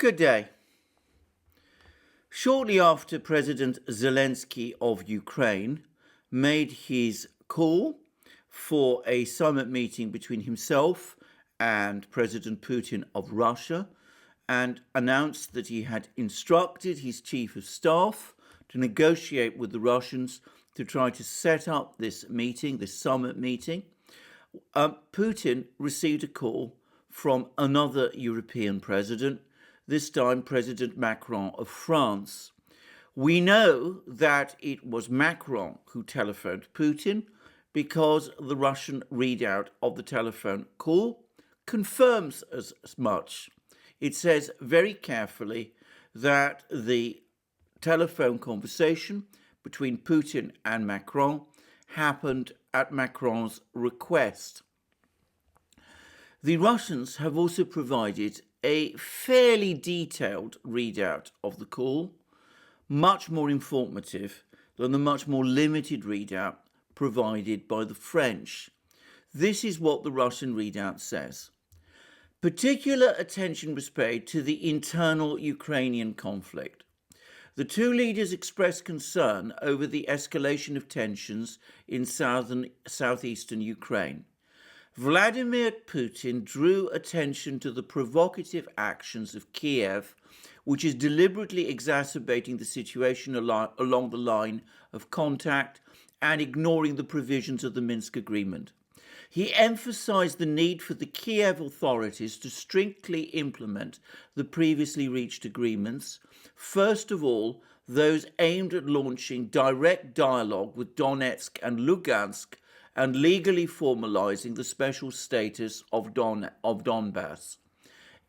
Good day. Shortly after President Zelensky of Ukraine made his call for a summit meeting between himself and President Putin of Russia and announced that he had instructed his chief of staff to negotiate with the Russians to try to set up this meeting, this summit meeting, Putin received a call from another European president, this time President Macron of France. We know that it was Macron who telephoned Putin because the Russian readout of the telephone call confirms as much. It says very carefully that the telephone conversation between Putin and Macron happened at Macron's request. The Russians have also provided a fairly detailed readout of the call, much more informative than the much more limited readout provided by the French. This is what the Russian readout says. Particular attention was paid to the internal Ukrainian conflict. The two leaders expressed concern over the escalation of tensions in southeastern Ukraine. Vladimir Putin drew attention to the provocative actions of Kiev, which is deliberately exacerbating the situation along the line of contact and ignoring the provisions of the Minsk agreement. He emphasized the need for the Kiev authorities to strictly implement the previously reached agreements, first of all, those aimed at launching direct dialogue with Donetsk and Lugansk and legally formalizing the special status of Donbass.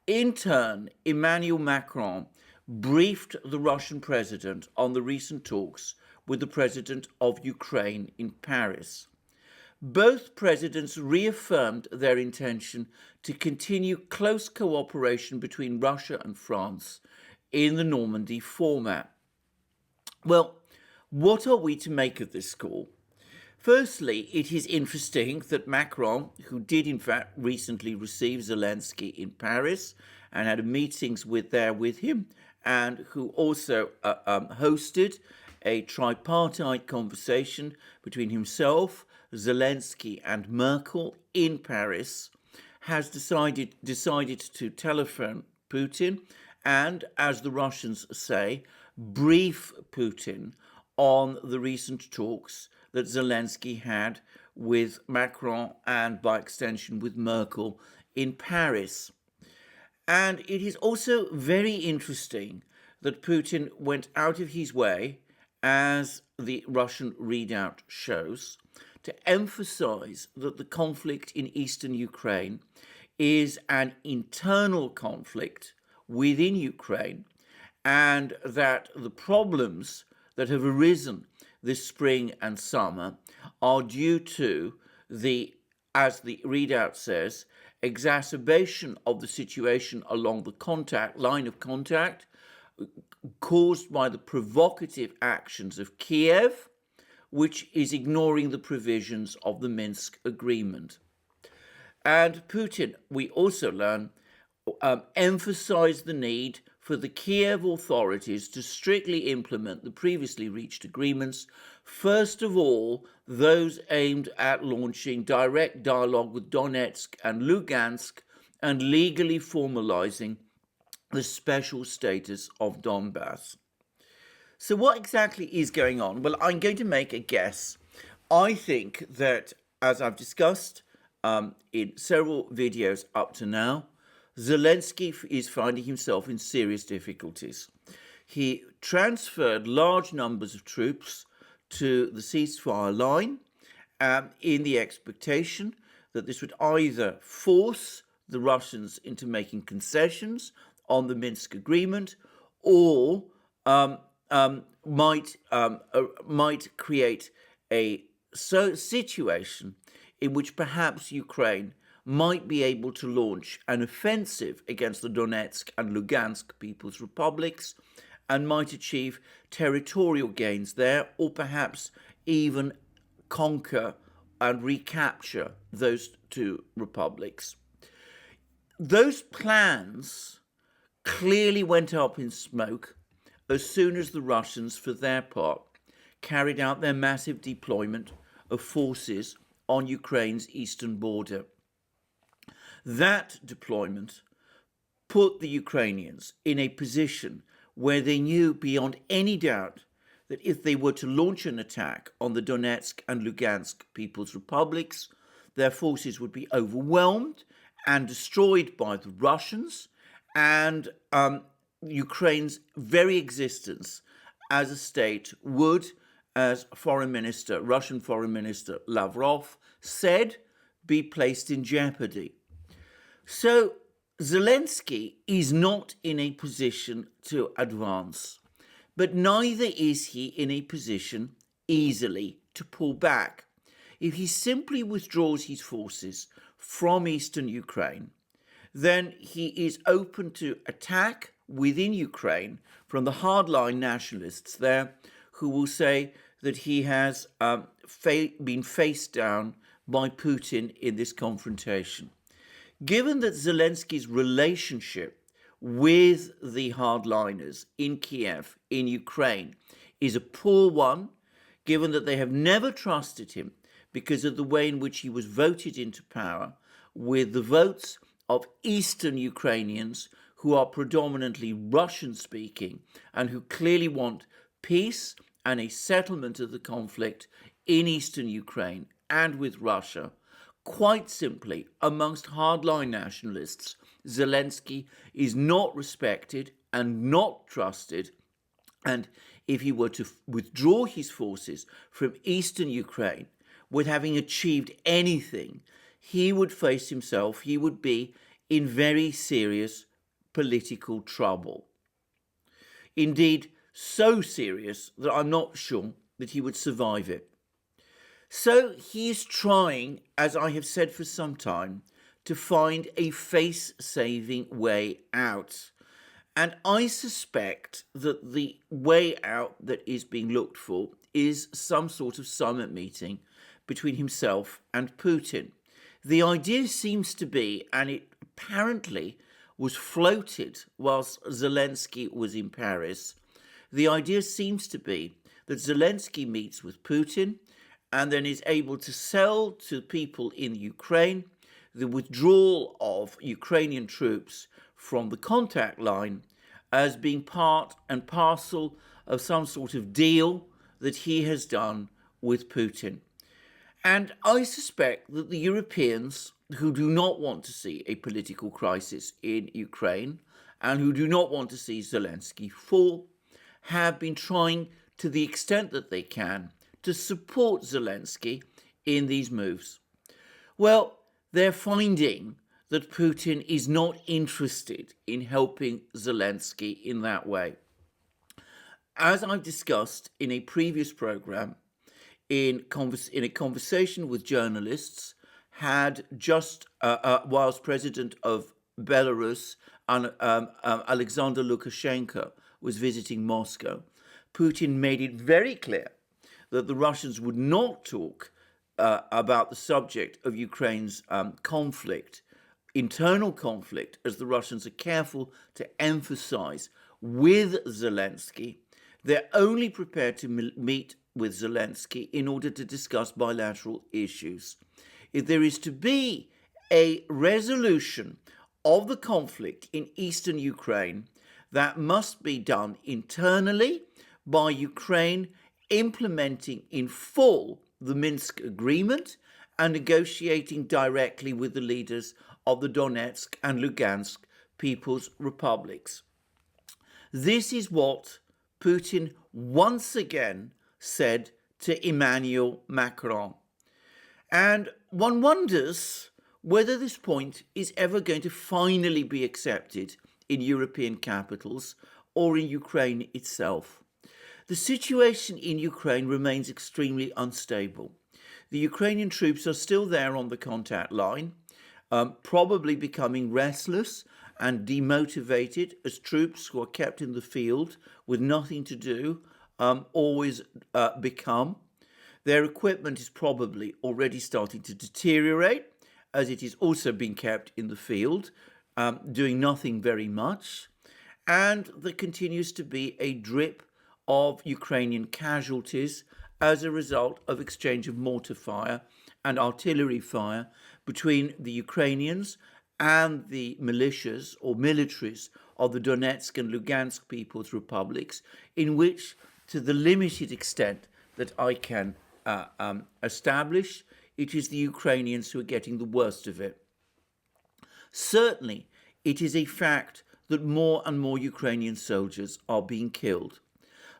In turn, Emmanuel Macron briefed the Russian president on the recent talks with the president of Ukraine in Paris. Both presidents reaffirmed their intention to continue close cooperation between Russia and France in the Normandy format. Well, what are we to make of this call? Firstly, it is interesting that Macron, who did in fact recently receive Zelensky in Paris and had meetings with him, and who also hosted a tripartite conversation between himself, Zelensky and Merkel in Paris, has decided to telephone Putin and, as the Russians say, brief Putin on the recent talks that Zelensky had with Macron and, by extension, with Merkel in Paris. And it is also very interesting that Putin went out of his way, as the Russian readout shows, to emphasize that the conflict in eastern Ukraine is an internal conflict within Ukraine, and that the problems that have arisen this spring and summer are due to the, as the readout says, exacerbation of the situation along the line of contact caused by the provocative actions of Kiev, which is ignoring the provisions of the Minsk agreement. And Putin, we also learn, emphasized the need for the Kiev authorities to strictly implement the previously reached agreements, first of all, those aimed at launching direct dialogue with Donetsk and Lugansk and legally formalizing the special status of Donbass. So what exactly is going on? Well, I'm going to make a guess. I think that, as I've discussed in several videos up to now, Zelensky is finding himself in serious difficulties. He transferred large numbers of troops to the ceasefire line in the expectation that this would either force the Russians into making concessions on the Minsk agreement or might create a situation in which perhaps Ukraine might be able to launch an offensive against the Donetsk and Lugansk People's Republics and might achieve territorial gains there, or perhaps even conquer and recapture those two republics. Those plans clearly went up in smoke as soon as the Russians, for their part, carried out their massive deployment of forces on Ukraine's eastern border. That deployment put the Ukrainians in a position where they knew beyond any doubt that if they were to launch an attack on the Donetsk and Lugansk People's Republics, their forces would be overwhelmed and destroyed by the Russians, and Ukraine's very existence as a state would, as Russian Foreign Minister Lavrov said, be placed in jeopardy. So Zelensky is not in a position to advance, but neither is he in a position easily to pull back. If he simply withdraws his forces from eastern Ukraine, then he is open to attack within Ukraine from the hardline nationalists there, who will say that he has been faced down by Putin in this confrontation. Given that Zelensky's relationship with the hardliners in Kiev, in Ukraine, is a poor one, given that they have never trusted him because of the way in which he was voted into power, with the votes of Eastern Ukrainians who are predominantly Russian-speaking and who clearly want peace and a settlement of the conflict in Eastern Ukraine and with Russia. Quite simply, amongst hardline nationalists, Zelensky is not respected and not trusted, and if he were to withdraw his forces from eastern Ukraine with having achieved anything, he would be in very serious political trouble. Indeed, so serious that I'm not sure that he would survive it. So he is trying, as I have said for some time, to find a face-saving way out. And I suspect that the way out that is being looked for is some sort of summit meeting between himself and Putin. The idea seems to be, and it apparently was floated whilst Zelensky was in Paris, the idea seems to be that Zelensky meets with Putin and then is able to sell to people in Ukraine the withdrawal of Ukrainian troops from the contact line as being part and parcel of some sort of deal that he has done with Putin. And I suspect that the Europeans, who do not want to see a political crisis in Ukraine and who do not want to see Zelensky fall, have been trying to the extent that they can to support Zelensky in these moves. Well, they're finding that Putin is not interested in helping Zelensky in that way. As I've discussed in a previous program, in a conversation with journalists, had just whilst President of Belarus, Alexander Lukashenko, was visiting Moscow, Putin made it very clear that the Russians would not talk about the subject of Ukraine's conflict, internal conflict, as the Russians are careful to emphasize with Zelensky. They're only prepared to meet with Zelensky in order to discuss bilateral issues. If there is to be a resolution of the conflict in eastern Ukraine, that must be done internally by Ukraine implementing in full the Minsk agreement and negotiating directly with the leaders of the Donetsk and Lugansk People's Republics. This is what Putin once again said to Emmanuel Macron. And one wonders whether this point is ever going to finally be accepted in European capitals or in Ukraine itself. The situation in Ukraine remains extremely unstable. The Ukrainian troops are still there on the contact line, probably becoming restless and demotivated as troops who are kept in the field with nothing to do always become. Their equipment is probably already starting to deteriorate, as it is also being kept in the field, doing nothing very much. and there continues to be a drip of Ukrainian casualties as a result of exchange of mortar fire and artillery fire between the Ukrainians and the militias or militaries of the Donetsk and Lugansk People's Republics, in which, to the limited extent that I can establish, it is the Ukrainians who are getting the worst of it. Certainly, it is a fact that more and more Ukrainian soldiers are being killed.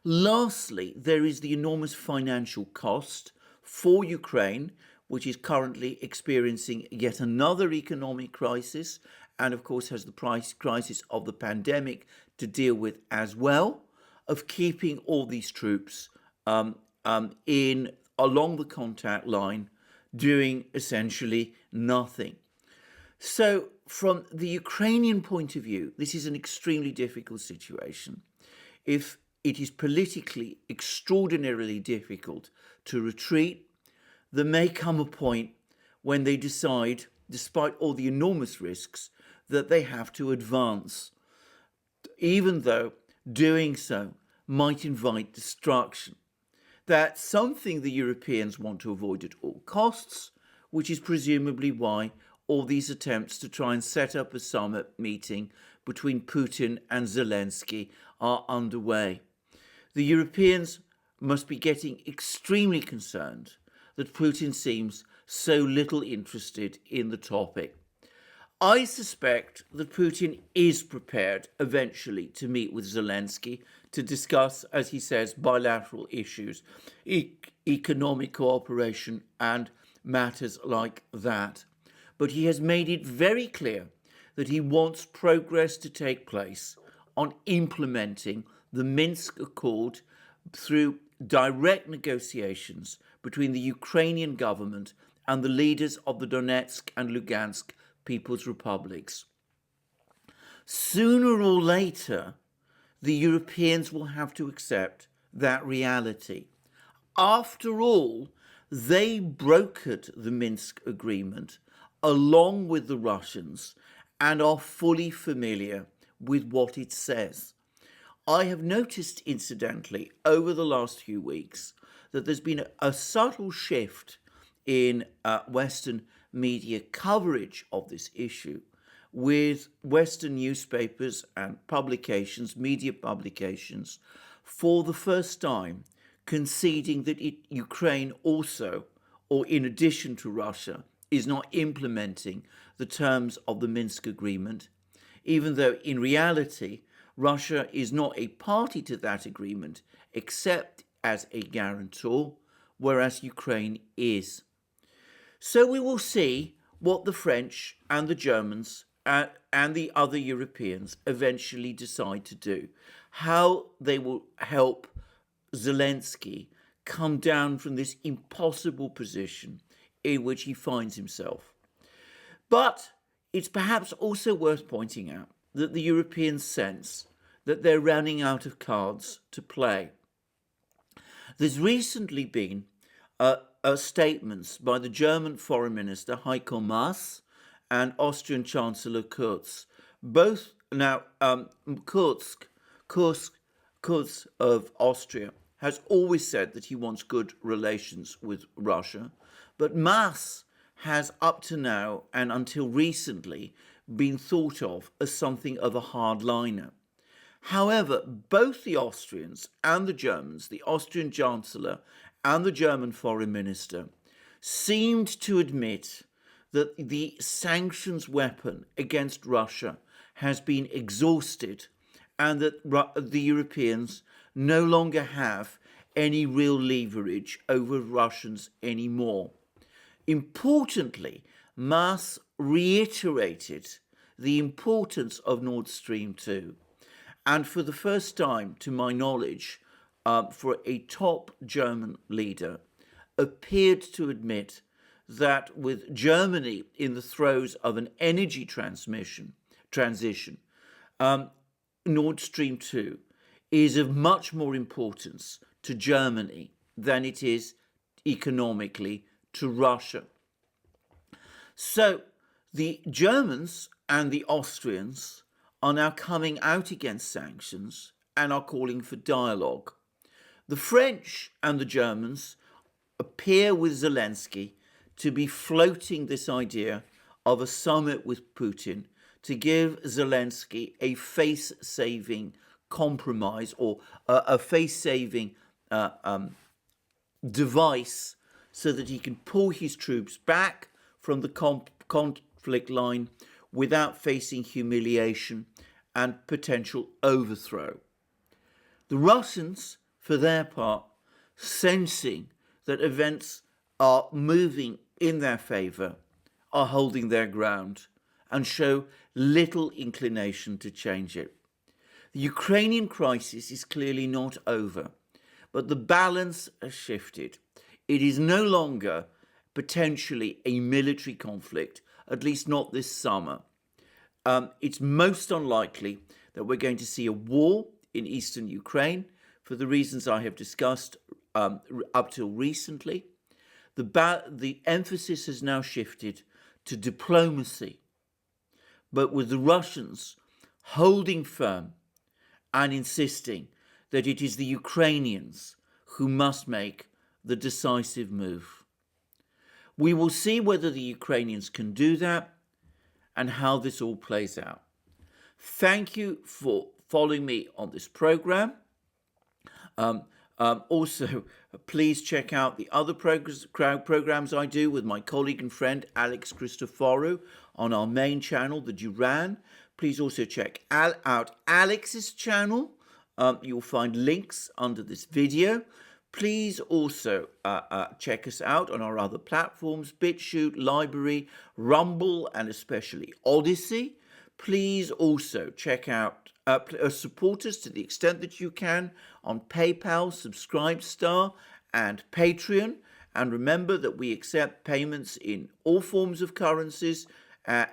Lastly, there is the enormous financial cost for Ukraine, which is currently experiencing yet another economic crisis, and of course has the crisis of the pandemic to deal with as well, of keeping all these troops in along the contact line, doing essentially nothing. So from the Ukrainian point of view, this is an extremely difficult situation. If it is politically extraordinarily difficult to retreat, there may come a point when they decide, despite all the enormous risks, that they have to advance, even though doing so might invite destruction. That's something the Europeans want to avoid at all costs, which is presumably why all these attempts to try and set up a summit meeting between Putin and Zelensky are underway. The Europeans must be getting extremely concerned that Putin seems so little interested in the topic. I suspect that Putin is prepared eventually to meet with Zelensky to discuss, as he says, bilateral issues, economic cooperation and matters like that. But he has made it very clear that he wants progress to take place on implementing the Minsk Accord through direct negotiations between the Ukrainian government and the leaders of the Donetsk and Lugansk People's Republics. Sooner or later, the Europeans will have to accept that reality. After all, they brokered the Minsk agreement along with the Russians and are fully familiar with what it says. I have noticed, incidentally, over the last few weeks that there's been a subtle shift in Western media coverage of this issue, with Western newspapers and publications, media publications, for the first time conceding that Ukraine also, or in addition to Russia, is not implementing the terms of the Minsk agreement, even though in reality Russia is not a party to that agreement except as a guarantor, whereas Ukraine is. So we will see what the French and the Germans and the other Europeans eventually decide to do, how they will help Zelensky come down from this impossible position in which he finds himself. But it's perhaps also worth pointing out that the Europeans sense that they're running out of cards to play. There's recently been statements by the German Foreign Minister Heiko Maas and Austrian Chancellor Kurz. Both now, Kurz of Austria has always said that he wants good relations with Russia, but Maas has up to now and until recently been thought of as something of a hardliner. However, both the Austrians and the Germans, the Austrian Chancellor and the German Foreign Minister, seemed to admit that the sanctions weapon against Russia has been exhausted and that the Europeans no longer have any real leverage over Russians anymore. Importantly, Maas reiterated the importance of Nord Stream 2. And for the first time, to my knowledge, for a top German leader, appeared to admit that with Germany in the throes of an energy transition, Nord Stream 2 is of much more importance to Germany than it is economically to Russia. So the Germans and the Austrians are now coming out against sanctions and are calling for dialogue. The French and the Germans appear with Zelensky to be floating this idea of a summit with Putin to give Zelensky a face-saving compromise or a face-saving device so that he can pull his troops back from the conflict line without facing humiliation and potential overthrow. The Russians, for their part, sensing that events are moving in their favour, are holding their ground and show little inclination to change it. The Ukrainian crisis is clearly not over, but the balance has shifted. It is no longer potentially a military conflict, at least not this summer. It's most unlikely that we're going to see a war in eastern Ukraine for the reasons I have discussed up till recently. The emphasis has now shifted to diplomacy, but with the Russians holding firm and insisting that it is the Ukrainians who must make the decisive move. We will see whether the Ukrainians can do that and how this all plays out. Thank you for following me on this program. Also, please check out the other programs I do with my colleague and friend Alex Christoforou on our main channel, the Duran. Please also check out Alex's channel. You'll find links under this video. Please also check us out on our other platforms, BitChute, Library, Rumble, and especially Odyssey. Please also check out, support us to the extent that you can on PayPal, Subscribestar, and Patreon. And remember that we accept payments in all forms of currencies,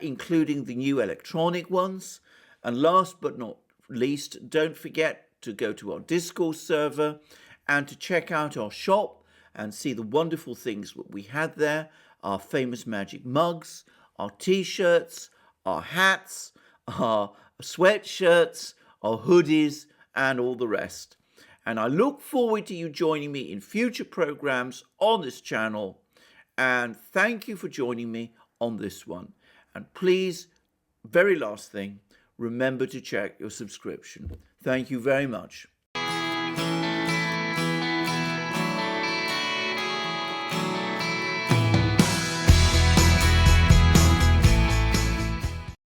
including the new electronic ones. And last but not least, don't forget to go to our Discord server and to check out our shop and see the wonderful things that we had there, our famous magic mugs, our t-shirts, our hats, our sweatshirts, our hoodies, and all the rest. And I look forward to you joining me in future programs on this channel. And thank you for joining me on this one. And please, very last thing, remember to check your subscription. Thank you very much.